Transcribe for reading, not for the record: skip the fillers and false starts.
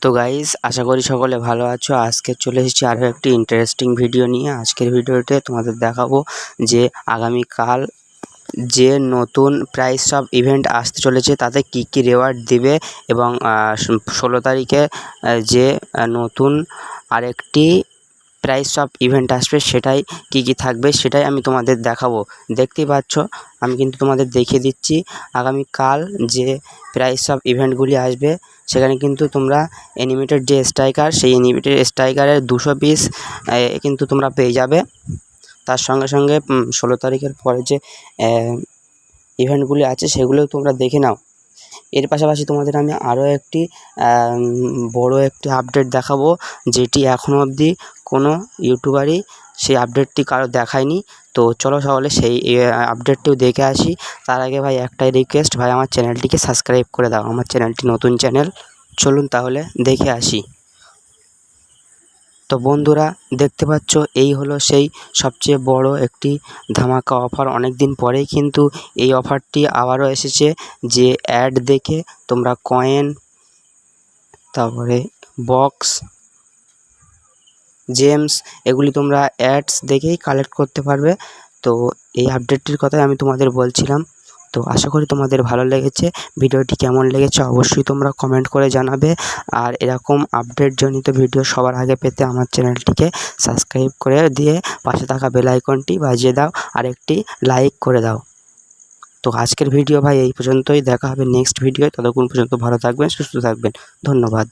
তো গাইস আশা করি সকলে ভালো আছো। আজকে চলে এসেছি আরও একটি ইন্টারেস্টিং ভিডিও নিয়ে। আজকের ভিডিওতে তোমাদের দেখাবো যে আগামীকাল যে নতুন প্রাইস সব ইভেন্ট আসতে চলেছে তাতে কি কি রেওয়ার্ড দিবে এবং 16 তারিখে যে নতুন আরেকটি প্রাইস সব ইভেন্ট আসবে সেটাই কি কি থাকবে সেটাই আমি তোমাদের দেখাবো। দেখতেই পাচ্ছ আমি কিন্তু তোমাদের দেখিয়ে দিচ্ছি আগামীকাল যে প্রাইস সব ইভেন্টগুলি আসবে সেখানে কিন্তু তোমরা অ্যানিমেটেড যে স্ট্রাইকার সেই অ্যানিমেটেড স্ট্রাইকারের 200 পিস কিন্তু তোমরা পেয়ে যাবে। তার সঙ্গে সঙ্গে 16 তারিখের পরে যে ইভেন্টগুলি আছে সেগুলোও তোমরা দেখে নাও। এর পাশাপাশি তোমাদের আমি আরও একটি বড় একটি আপডেট দেখাবো যেটি এখনও অবধি কোনো ইউটিউবারই সেই আপডেটটি কারো দেখায়নি। তো চলো সকলে সেই আপডেটটিও দেখে আসি। তার আগে ভাই একটাই রিকোয়েস্ট, ভাই আমার চ্যানেলটিকে সাবস্ক্রাইব করে দাও। আমার চ্যানেলটি নতুন চ্যানেল, চলুন তাহলে দেখে আসি। তো বন্ধুরা দেখতে পাচ্ছ এই হলো সেই সবচেয়ে বড় একটি ধামাকা অফার। অনেক দিন পরেই কিন্তু এই অফারটি আবারও এসেছে যে অ্যাড দেখে তোমরা কয়েন, তারপরে বক্স, জেমস এগুলি তোমরা অ্যাডস দেখেই কালেক্ট করতে পারবে। তো এই আপডেটটির কথাই আমি তোমাদের বলছিলাম। তো আশা করি তোমাদের ভালো লেগেছে। ভিডিওটি কেমন লেগেছে অবশ্যই তোমরা কমেন্ট করে জানাবে। আর এরকম আপডেটজনিত ভিডিও সবার আগে পেতে আমার চ্যানেলটিকে সাবস্ক্রাইব করে দিয়ে পাশে থাকা বেল আইকনটি বাজিয়ে দাও আর একটি লাইক করে দাও। তো আজকের ভিডিও ভাই এই পর্যন্তই, দেখা হবে নেক্সট ভিডিও। ততক্ষণ পর্যন্ত ভালো থাকবেন, সুস্থ থাকবেন। ধন্যবাদ।